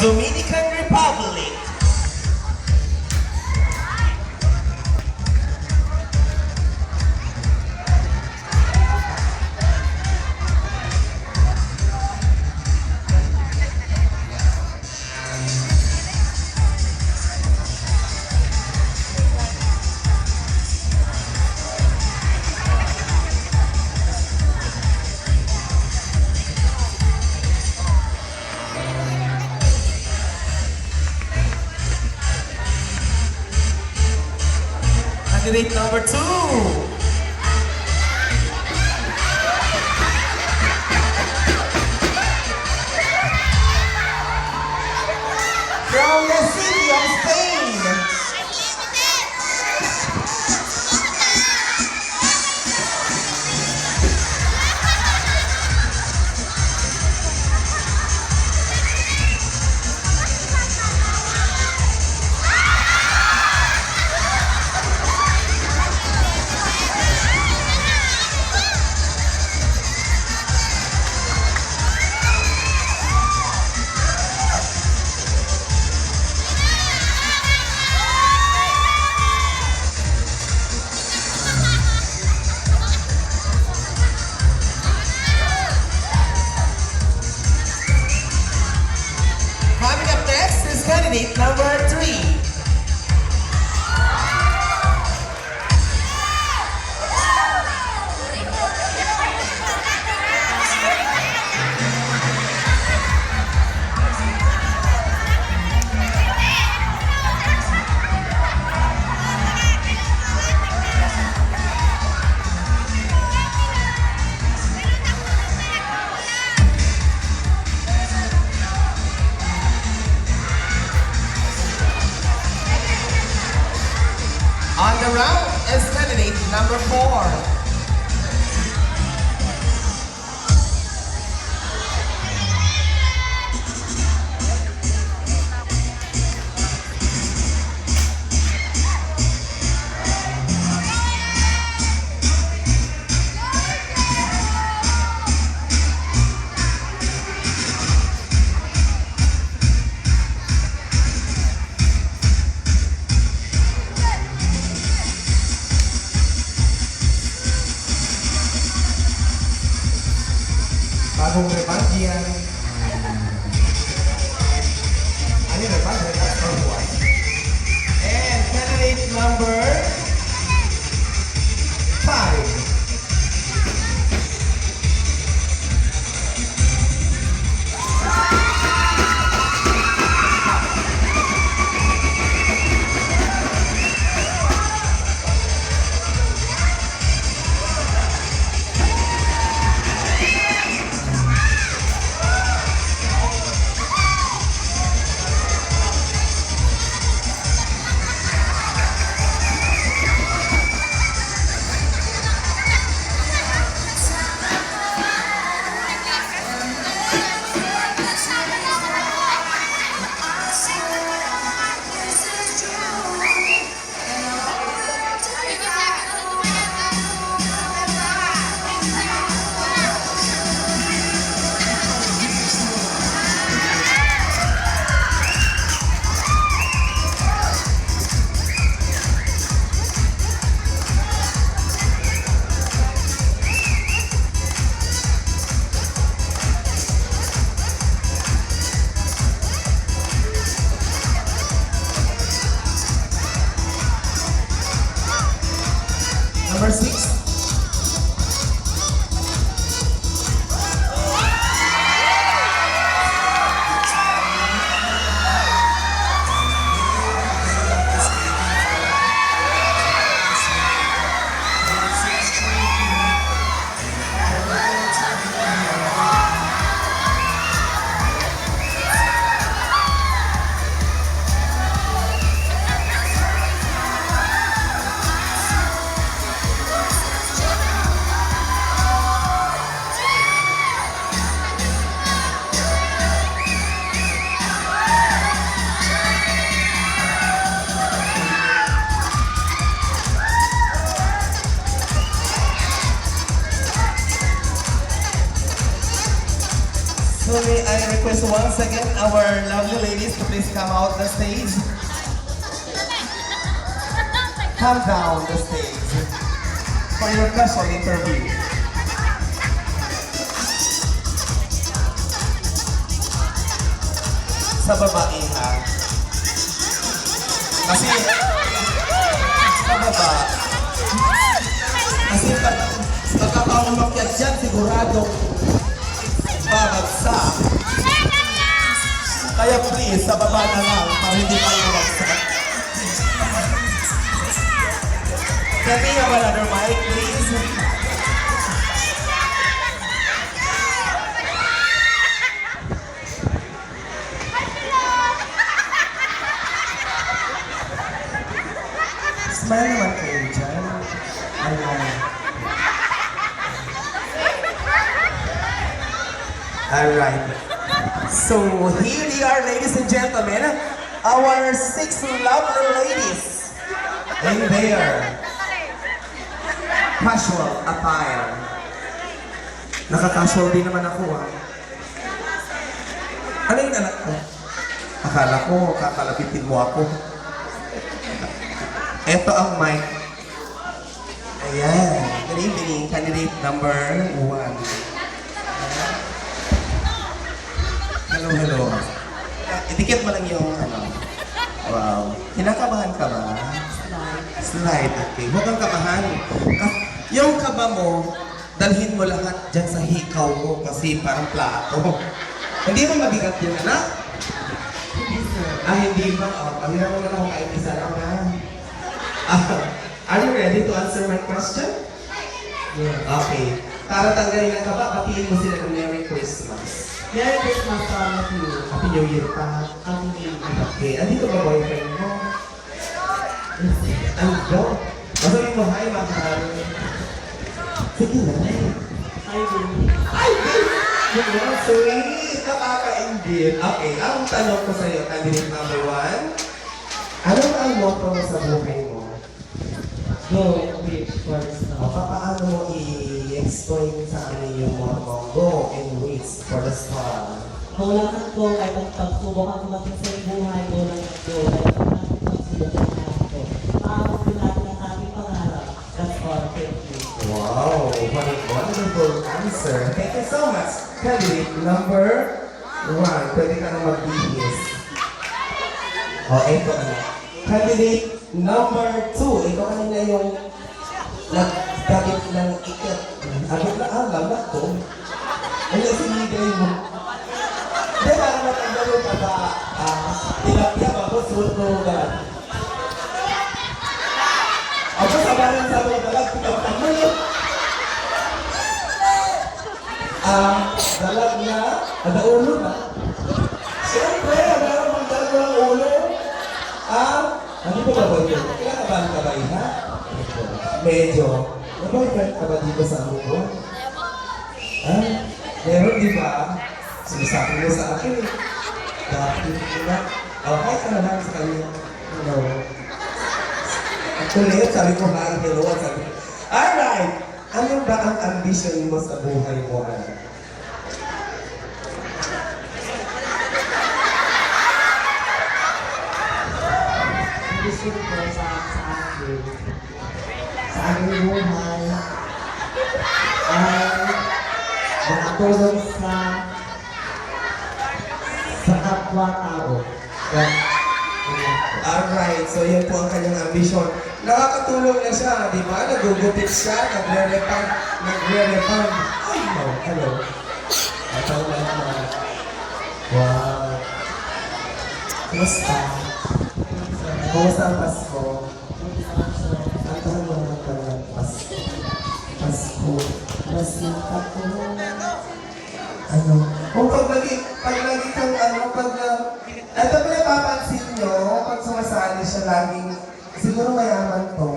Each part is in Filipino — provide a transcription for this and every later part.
Dominican Republic. Candidate number 2. From the city of Spain. Coming up next is candidate number 3. On the round is candidate number 4. once again our lovely ladies to please come out the stage. Come down the stage for your special interview. Sa babae ha. Kasi sa baba. Kasi pagka umakyat dyan, siguradong babagsak. Kaya please, sa baba na lang para hindi tayo babagsak. Can we have another mic, please? Smile naman kayo dyan. Ayan. Alright. So, here they are, ladies and gentlemen. Our 6 lovely ladies. In their casual attire. Naka-casual din naman ako, ha? Ano yung anak ko? Akala ko, kakalapitin mo ako. Ito ang mic. Ayan. Good evening, candidate number 1. Hello, hello. Itikit mo lang yung ano. Wow. Kinakabahan ka ba? Slide. Okay. Huwag kang kabahan. Yung kaba mo, dalhin mo lahat dyan sa hikaw mo kasi parang plato. Hindi mo mabigat yun, anak? Hindi ba? Pamira mo na ako kahit isa lang na. Are you ready to answer my question? Yeah. Okay. Para tanggalin ang kaba, patiin mo sila ng Merry Christmas. Merry Christmas to all of you. Happy New Year pa. Happy New Year. Okay. Andito ba boyfriend mo? Ando? Masabi mo, hi, mahal. Sige na. Hi, baby. Ay, yun, sweet. Nakaka-indeed. Okay, ang tanong ko sa'yo, candidate number 1. Ano ba ang motto mo sa buhay mo? Go and reach for the O, star. paano mo i-explain sa amin yung motto mo? Go and reach for the star. Walang at go, kahit ang pagsubok ang tumating sa iyong buhay, walang at go, kahit ang ating pagsubok ang nato. Paano natin ang ating pangarap? That's all. Thank you. Wow, what a wonderful answer. Thank you so much. Candidate number 1. Pwede ka na magbihis. Ito na. Candidate number 2. Ito kanina yung nagdagit ng ikat. Agit na alam na to. Ano sinigay mo? Hindi, para matanggal mo pa ba? Tilapia ba ko? Sunugan. Ako sabayan sa mga dalag, pitapang mo yun. Dalag na, ada ulo na. Siyempre, meron pang dalag ng ulo. Ano po ba boyfriend? Kinakabahan ka ba ha? Medyo. May boyfriend ka ba dito sa mundo? Meron di ba? Sinasabi mo sa akin eh. Dati na. Hi ka naman sa kanya. Hello. Actually, sabi ko hi, hello. Sabi ko, alright! Ano ba ang ambition mo sa buhay mo? Gusto ko sa akin. Sa aking buhay. Ay makatulong sa kapwa-tao. Alright, so yun po ang kanyang ambisyon. Nakakatulong na siya, di ba? Nagugupit siya, nagre-refund. Ay, no, hello. Ito lang na. Wow. Kumusta? Kumusta ang Pasko? Ang tahan mo naman ka ng Pasko. Pasko. Masip ako. Ano? Kung pag lagi kang ito pa napapansin nyo, pag sumasali siya laging, siguro mayaman to.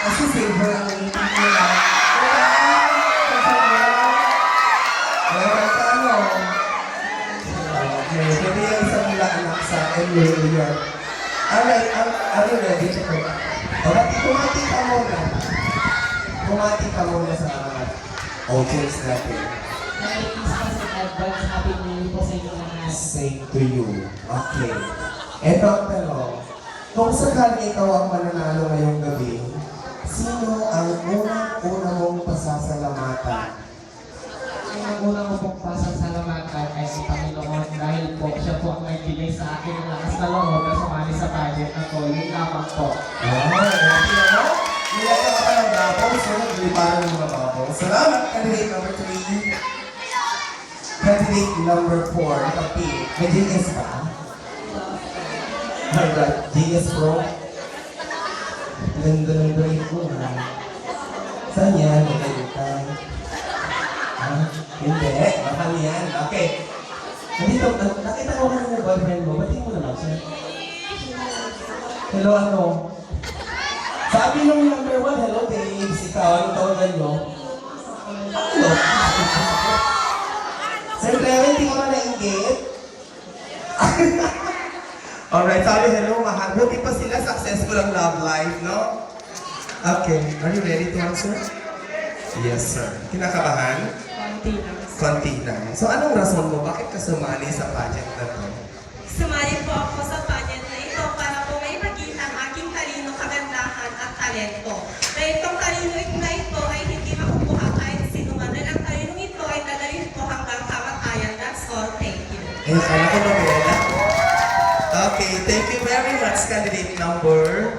Kasi silver ang ngipin nila. Meron ka ano? Okay, pwede yung isang nila anak sa Emilia. Alright, are you ready to go? Alright, kumati ka muna. Kumati ka muna sa audience natin. Merry Christmas advance happy new year po sa inyo lahat. Same to you. Okay. Eto ang tanong. Kung sakali ikaw ang mananalo ngayong gabi, sino ang unang-una mong pasasalamatan? Ang una ko pong pasasalamatan ay si Panginoon dahil po siya po ang nagbigay sa akin ng lakas na loob na sumali sa pageant na to. Yun lamang po. Nilagyan ka pa ng babaw, so nagliparan ng mga babaw. Salamat, candidate number 3. Candidate number 4, naka-P. May GS ba? My God, GS Pro. Ganda ng grade ko, ha? Saan yan? Nakalitan. Ha? Hindi, mahal yan. Okay. Nandito, nakita ko kanina yung boyfriend mo. Ba't di mo naman siya? Hello, ano? Sabi nung number 1, hello babes, ikaw, anong tawagan nyo? Hello. Sir Clement, hindi ka ba na-engage? Alright, sabi hello, mahal. Buti pa sila, successful ang love life, no? Okay, are you ready to answer? Yes, sir. Kinakabahan? Konti lang. So, anong rason mo? Bakit ka sumali sa pageant na to? Sumali po ako sa pageant na ito para po may makita ang aking talino, kagandahan at talento. Na itong talino na ito ay hindi makukuha kahit sino man. Dahil ang talino ito ay dadalhin po hanggang kamatayan. That's all. Thank you. Eh, kala ko nobela. Okay, thank you very much, candidate number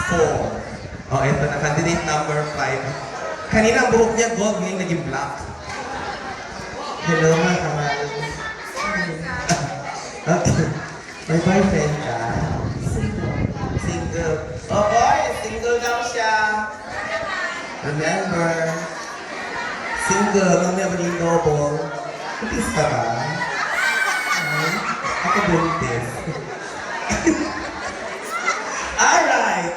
4. Oh, ito na, candidate number 5. Kanina ang buhok niya gold, ngayon naging black. Hello, mga kamay. Okay. May boyfriend ka? Single. Oh, boy! Single daw siya. Remember, single, mamaya maging double. Buntis ka ba? Ako buntis. Alright!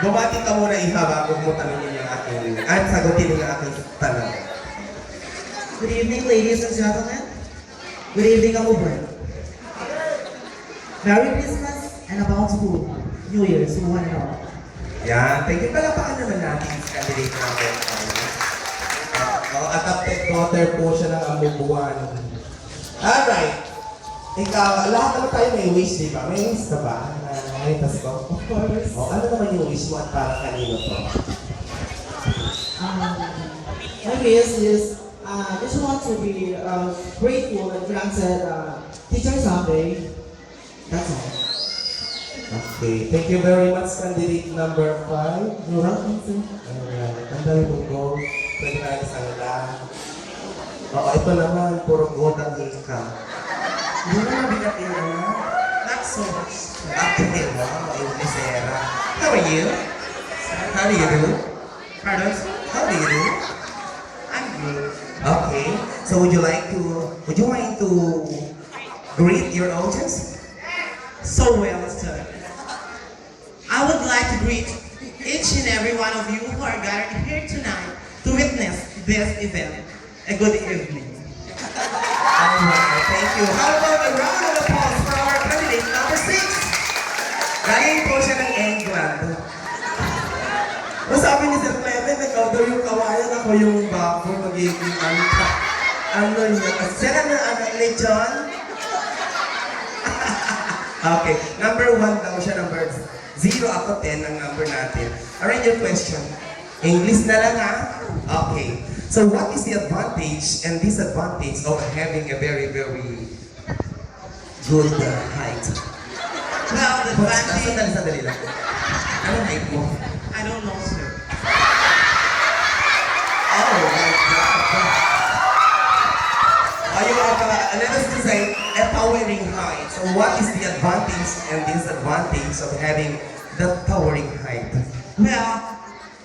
Bumati ka muna iha bago mo tanongin yung aking, at sagutin yung aking tanong. Good evening, ladies and gentlemen. Good evening, Uber. Merry Christmas and a bountiful New Year to one and all. Yan, thank you. Palapakan naman natin sa candidate natin. Adopted daughter po siya ng amubuan. Alright. Ikaw, lahat naman tayo may wish, di ba? May wish ka ba? May tas ko? Of course. O, ano naman yung wish mo at para kanino to? My wish is just want to be grateful and granted Teacher Sunday. That's all. Okay, thank you very much, candidate number 5. You're welcome, sir. Alright, ang dami mong gold. Pwede tayo sa nila. Oo, ito naman, puro gold ang income. Hindi na mabigat yun, ha? Not so much. Okay, wow, yung misera. How are you? How do you do? Pardon? How do you do? I'm good. Okay, so would you mind to greet your audience? So well, sir. I would like to greet each and every one of you who are gathered here tonight to witness this event. A good evening. Alright, thank you. How about a round of applause for our candidate number 6? Galing po siya ng England. O sabi ni Sir Clement, ikaw daw yung kawayan, ako yung bako, magiging ano niya. Sir, ano anak ni John? Okay, number 1 daw siya, number 0 ako 10 ang number natin. Alright, your question. English na lang ha? Okay. So what is the advantage and disadvantage of having a very, very good height? Well, the advantage, Sandali lang. Anong height mo? I don't know, sir. Oh my God. You have, let us just say, a towering height. So what is the advantage and disadvantage of having the towering height? Well,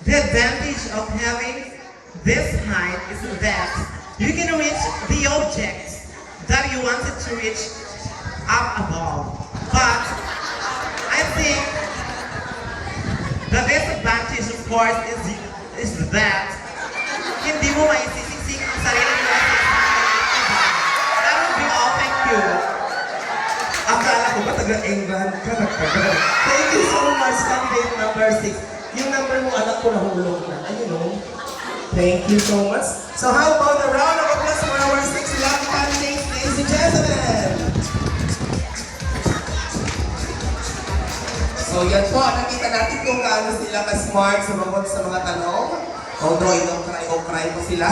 the advantage of having this height is that you can reach the objects that you wanted to reach up above. But I think the disadvantage, of course, is that hindi mo maisisisik ang sarili mo. That would be all. Thank you. Akala ko ba taga-England ka? Thank you so much, candidate number 6. Yung number mo, anak ko nahulog na. Ayun o. Thank you so much. So how about a round of applause for our 6 love candidates, ladies and gentlemen? So yan po, nakita natin kung gaano sila ka-smart sumagot sa mga tanong. Although cry po sila,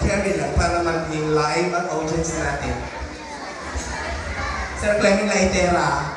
carry lang para maging live ang audience natin. Sir Clement Laitera,